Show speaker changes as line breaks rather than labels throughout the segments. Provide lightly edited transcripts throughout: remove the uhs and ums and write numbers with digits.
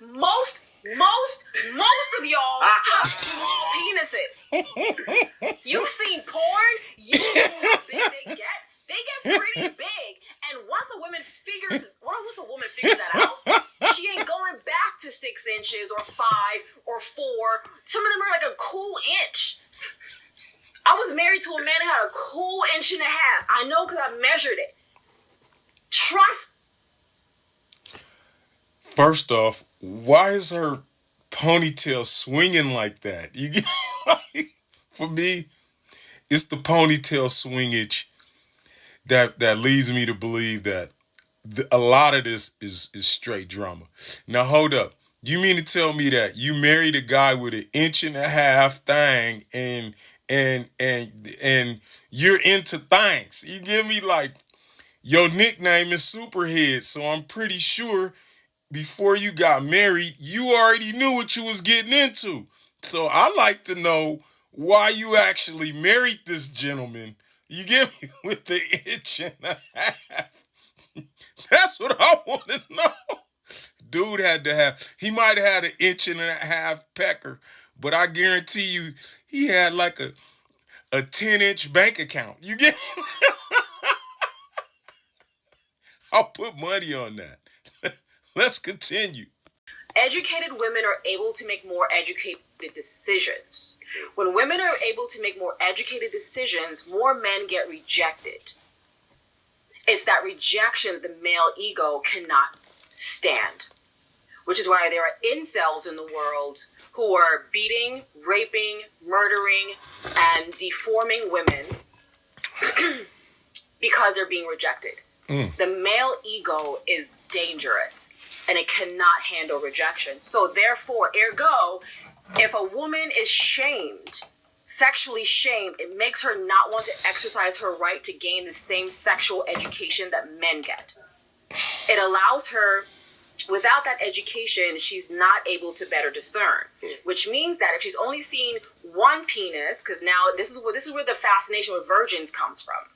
Most of y'all have small penises. You've seen porn. You know how big they get. They get pretty big. And once a woman figures that out, she ain't going back to 6 inches or 5 or 4. Some of them are like a cool inch. I was married to a man that had a cool 1.5 inches. I know because I measured it. Trust.
First off, why is her ponytail swinging like that? You get, for me, it's the ponytail swingage that leads me to believe that a lot of this is straight drama. Now hold up. You mean to tell me that you married a guy with 1.5 inch thing and you're into things? You give me like your nickname is Superhead, so I'm pretty sure before you got married, you already knew what you was getting into. So I like to know why you actually married this gentleman. You get me with the 1.5 inches. That's what I want to know. Dude had to have, he might have had 1.5 inches pecker, but I guarantee you he had like a 10-inch bank account. You get me? I'll put money on that. Let's continue.
Educated women are able to make more educated decisions. When women are able to make more educated decisions, more men get rejected. It's that rejection the male ego cannot stand, which is why there are incels in the world who are beating, raping, murdering, and deforming women because they're being rejected. The male ego is dangerous and it cannot handle rejection. So therefore, ergo, if a woman is shamed, sexually shamed, it makes her not want to exercise her right to gain the same sexual education that men get. It allows her, without that education, she's not able to better discern, which means that if she's only seen one penis, because now this is where the fascination with virgins comes from.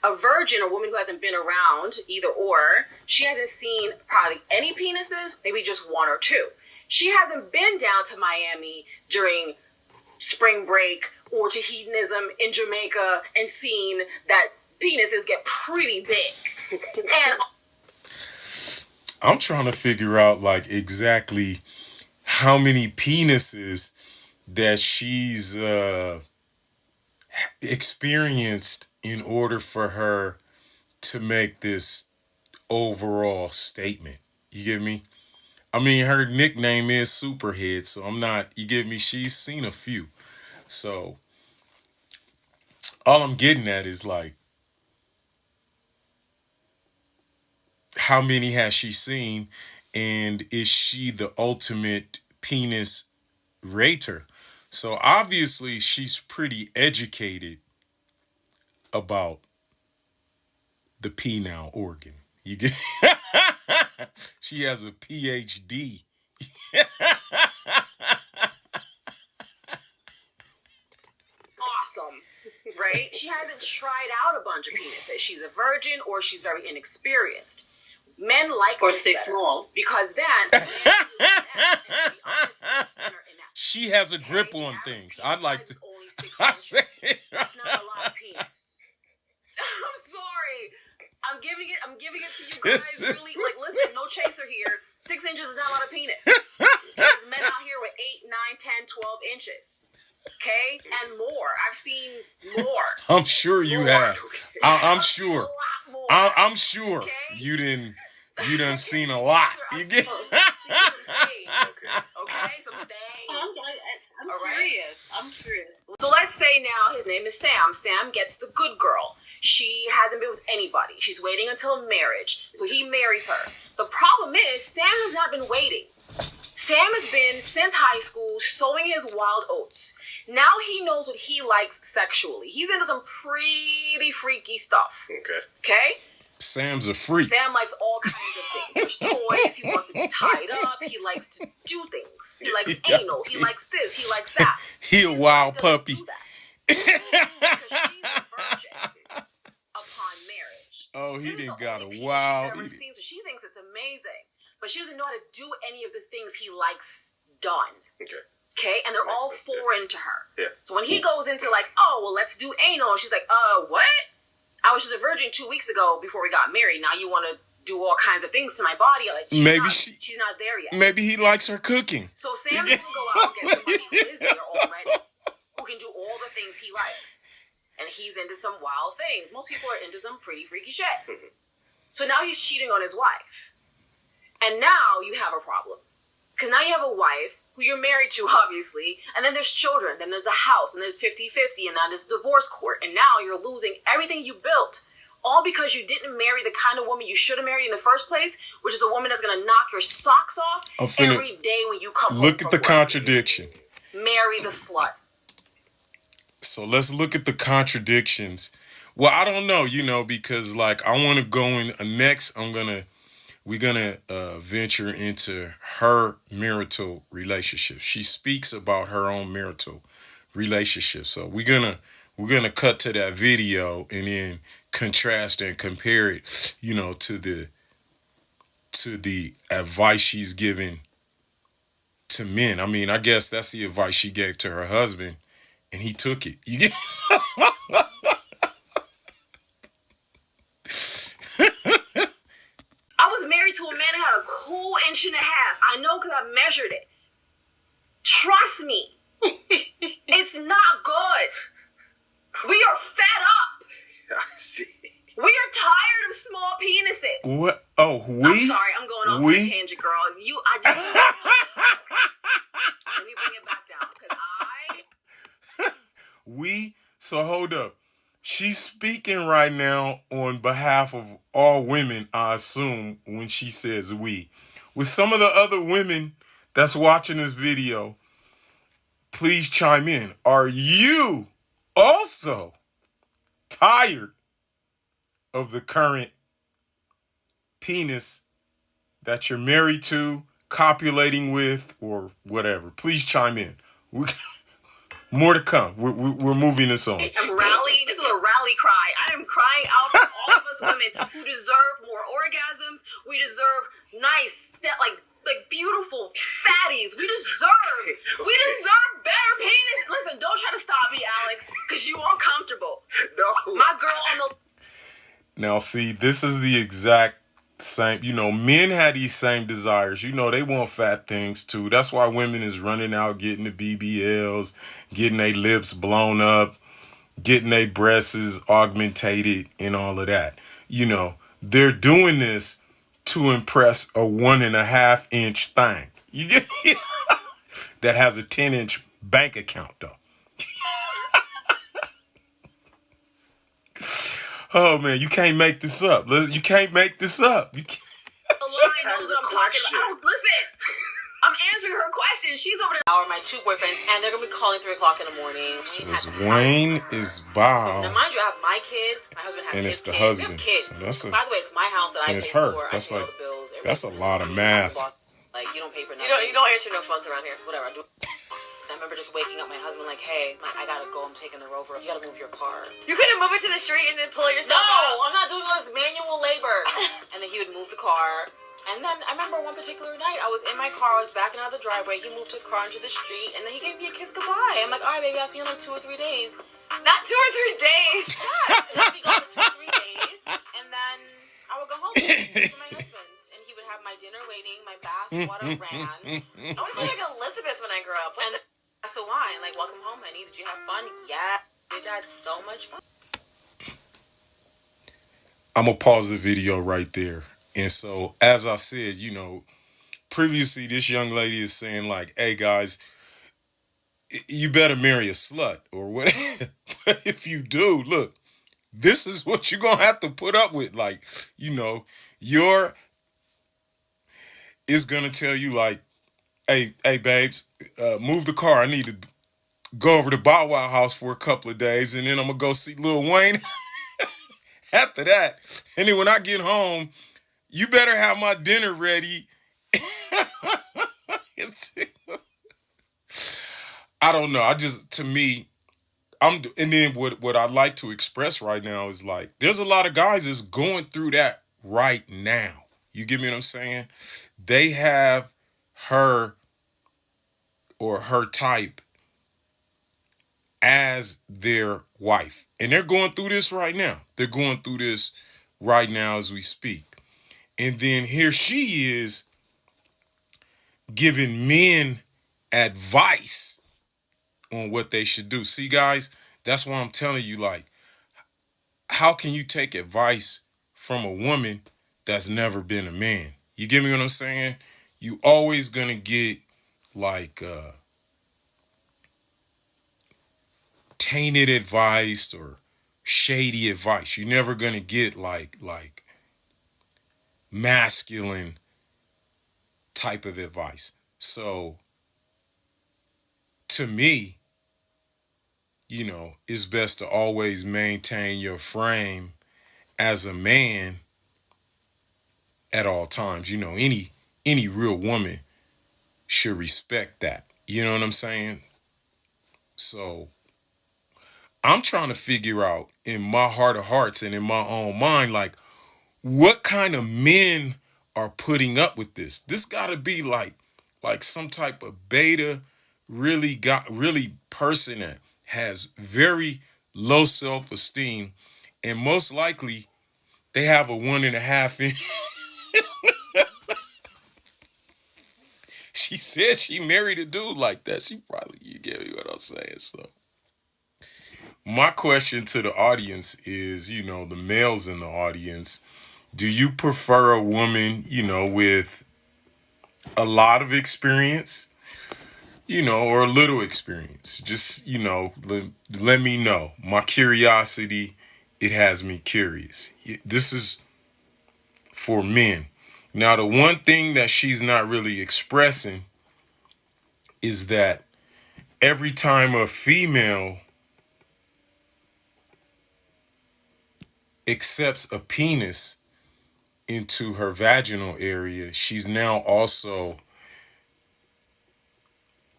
A virgin, a woman who hasn't been around, either or, she hasn't seen probably any penises, maybe just 1 or 2. She hasn't been down to Miami during spring break or to hedonism in Jamaica and seen that penises get pretty big. And
I'm trying to figure out like exactly how many penises that she's experienced in order for her to make this overall statement. You get me? I mean, her nickname is Superhead, so I'm not, you get me? She's seen a few. So all I'm getting at is like, how many has she seen? And is she the ultimate penis rater? So obviously she's pretty educated about the penile organ. You get she has a PhD.
awesome, right? She hasn't tried out a bunch of penises. She's a virgin or she's very inexperienced. Men like
or say small
because then
she has a grip on things. I'd like to. I say
that's not a lot of penis. I'm sorry. I'm giving it to you guys. Really, like, listen, no chaser here. 6 inches is not a lot of penis. There's men out here with 8, 9, 10, 12 inches. Okay, and more. I've seen more.
I'm sure you have. I'm sure.
A lot more.
I'm sure
okay?
you done seen a lot. You get.
Okay, so
I'm curious.
So let's say now his name is Sam. Sam gets the good girl. She hasn't been with anybody. She's waiting until marriage. So he marries her. The problem is Sam has not been waiting. Sam has been, since high school, sowing his wild oats. Now he knows what he likes sexually. He's into some pretty freaky stuff. Okay?
Sam's a freak.
Sam likes all kinds of things. There's toys. He wants to be tied up. He likes to do things. He likes anal. He likes this. He likes that.
He a wild puppy.
Because she's a virgin upon marriage.
Oh, he didn't got a wild.
She thinks it's amazing. but she doesn't know how to do any of the things he likes done.
Okay,
and they're all foreign to her.
Yeah.
So when he goes into like, oh, well, let's do anal, she's like, what? I was just a virgin 2 weeks ago before we got married. Now you want to do all kinds of things to my body. Like, she's not there yet.
Maybe he likes her cooking.
So Sam's gonna go out and get somebody who is there already, who can do all the things he likes. And he's into some wild things. Most people are into some pretty freaky shit. So now he's cheating on his wife. And now you have a problem. Because now you have a wife who you're married to, obviously, and then there's children, then there's a house, and there's 50-50, and now there's divorce court, and now you're losing everything you built, all because you didn't marry the kind of woman you should have married in the first place, which is a woman that's going to knock your socks off every day when you come home.
Look at the contradiction.
Marry the slut.
So let's look at the contradictions. Well, I don't know, because like I want to go in next. We're gonna venture into her marital relationship. She speaks about her own marital relationship. So we're gonna cut to that video and then contrast and compare it, to the advice she's giving to men. I mean, I guess that's the advice she gave to her husband, and he took it. You get.
I was married to a man that had a cool 1.5 inches. I know because I measured it. Trust me. It's not good. We are fed up.
I see.
We are tired of small penises.
What? Oh, we?
I'm sorry, I'm going off on a tangent, girl. I just... Let me bring it back down, because
So hold up. She's speaking right now on behalf of all women, I assume, when she says we. With some of the other women that's watching this video, please chime in. Are you also tired of the current penis that you're married to, copulating with, or whatever? Please chime in. More to come. We're moving this on.
I'm rallying. This is a rally cry. I am crying out for all of us women who deserve more orgasms. We deserve nice, like beautiful fatties. We deserve better penis. Listen, don't try to stop me, Alex, because you uncomfortable.
No.
My girl on the...
Now, see, this is the exact same, men had these same desires. They want fat things too. That's why women is running out getting the BBLs, getting their lips blown up, getting their breasts augmentated and all of that. They're doing this to impress a 1.5 inch thing. You get it? That has a 10-inch bank account though. Oh man, you can't make this up. You can't make this up.
The line knows what I'm talking about. Listen, I'm answering her question. She's over there. My 2 boyfriends, and they're gonna be calling 3 o'clock in the morning.
So it's Wayne is Bow.
Now, mind you, I have my kid. My husband has
and
his
it's the
kid.
husband.
Kids.
So
By the way, it's my house that I pay
it's her.
for.
That's
I pay
like
all the bills.
that's a lot of math.
Like you don't pay for nothing. You don't answer no phones around here. Whatever. I remember just waking up my husband like, hey, I gotta go, I'm taking the Rover. You gotta move your car. You couldn't move it to the street and then pull it yourself out? No, I'm not doing all this manual labor. And then he would move the car. And then I remember one particular night, I was in my car, I was backing out of the driveway, he moved his car into the street, and then he gave me a kiss goodbye. I'm like, all right, baby, I'll see you in like 2 or 3 days. Not 2 or 3 days? Yes. And then we go for 2 or 3 days, and then I would go home to my husband. And he would have my dinner waiting, my bath water ran. I want to be like Elizabeth when I grow up. And glass of wine, like, welcome home, honey. Did you have fun? Yeah. Bitch, I had so much fun.
I'm going to pause the video right there. And so, as I said, previously this young lady is saying like, hey, guys, you better marry a slut or whatever. But if you do, look, this is what you're going to have to put up with. Like, your is going to tell you like, hey, babes, move the car. I need to go over to Bow Wow house for a couple of days, and then I'm going to go see Lil Wayne after that. And then when I get home, you better have my dinner ready. I don't know. And then what I'd like to express right now is like, there's a lot of guys that's going through that right now. You get me what I'm saying? they have her or her type as their wife. And they're going through this right now. They're going through this right now as we speak. And then here she is giving men advice on what they should do. See, guys, that's why I'm telling you, like, how can you take advice from a woman that's never been a man? You get me what I'm saying? You always gonna get like tainted advice or shady advice. You're never gonna get like masculine type of advice. So to me, it's best to always maintain your frame as a man at all times. Any real woman should respect that. You know what I'm saying? So I'm trying to figure out in my heart of hearts and in my own mind, like, what kind of men are putting up with this? This got to be like some type of beta, really person that has very low self-esteem, and most likely they have a 1.5 inch. She said she married a dude like that. She probably, you get me what I'm saying? So my question to the audience is, the males in the audience, do you prefer a woman, with a lot of experience, or a little experience? Just, let me know. My curiosity, it has me curious. This is for men. Now, the one thing that she's not really expressing is that every time a female accepts a penis into her vaginal area, she's now also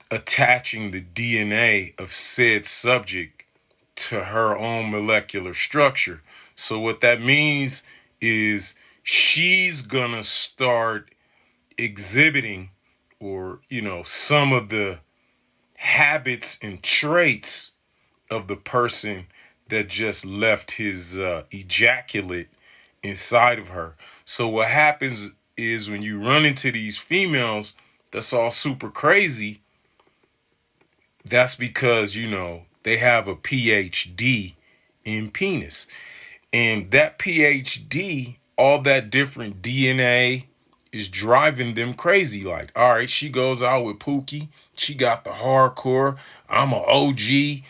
attaching the DNA of said subject to her own molecular structure. So what that means is she's gonna start exhibiting, or some of the habits and traits of the person that just left his ejaculate inside of her. So what happens is when you run into these females that's all super crazy, that's because, they have a PhD in penis. And that PhD, all that different DNA is driving them crazy. Like, all right, she goes out with Pookie. She got the hardcore. I'm a OG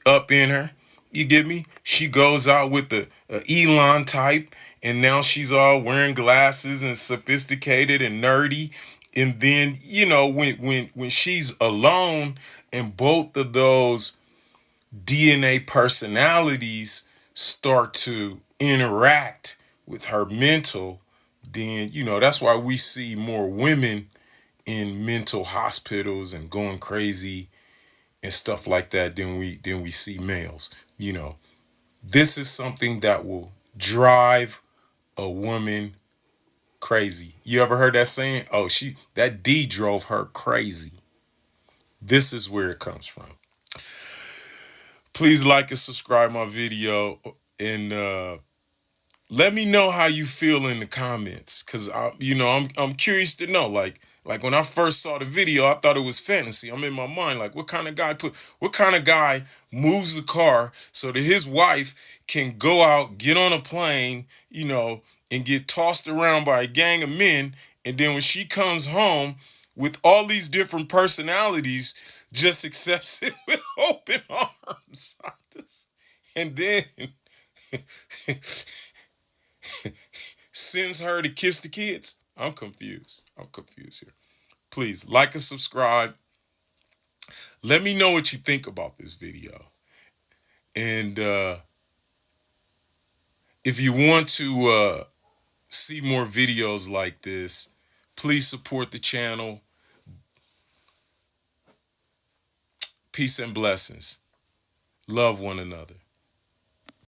up in her. You get me? She goes out with the Elon type, and now she's all wearing glasses and sophisticated and nerdy. And then, when she's alone and both of those DNA personalities start to interact with her mental, then, that's why we see more women in mental hospitals and going crazy and stuff like that than we see males. This is something that will drive a woman crazy. You ever heard that saying? Oh, that D drove her crazy. This is where it comes from. Please like and subscribe my video, and let me know how you feel in the comments, because I'm curious to know. Like when I first saw the video, I thought it was fantasy. I'm in my mind like, what kind of guy moves the car so that his wife can go out, get on a plane, and get tossed around by a gang of men, and then when she comes home with all these different personalities, just accepts it with open arms. And then sends her to kiss the kids. I'm confused here. Please like and subscribe. Let me know what you think about this video. And if you want to see more videos like this, please support the channel. Peace and blessings. Love one another.